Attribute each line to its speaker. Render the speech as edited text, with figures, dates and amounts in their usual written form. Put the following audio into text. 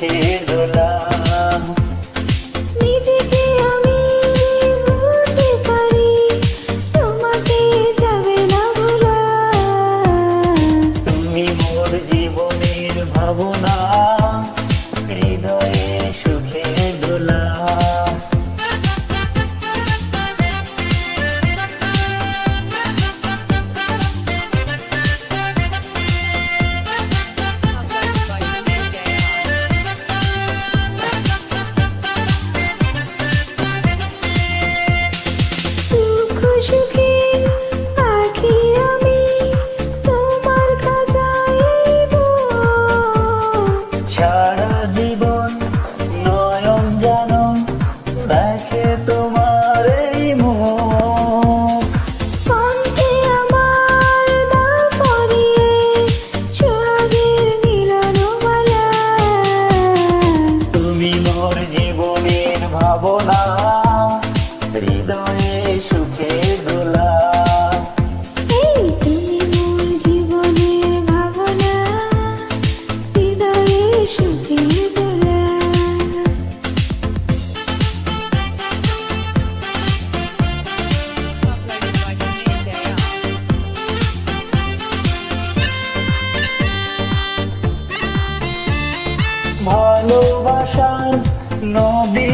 Speaker 1: সুখে দোলা।
Speaker 2: নিজেকে আমি বলতে পারি, তোমাকে যাবে না ভোলা।
Speaker 1: তুমি মোর জীবনের ভাবনা, হৃদয়ে সুখে দোলা।
Speaker 2: দুঃখ সুখে পাখি আমি, তোমার খাঁচায়
Speaker 1: সারা জীবন নয়ন জানো দেখে তোমার এই মুখ।
Speaker 2: কণ্ঠে আমার দাও পরিয়ে সোহাগের মিলন মালা।
Speaker 1: তুমি মোর জীবনের ভাবনা, হৃদয়ে সুখে দোলা।
Speaker 2: এই তুমি মোর জীবনের ভাবনা, হৃদয়ে সুখে দোলা।
Speaker 1: ভালোবাসার নদী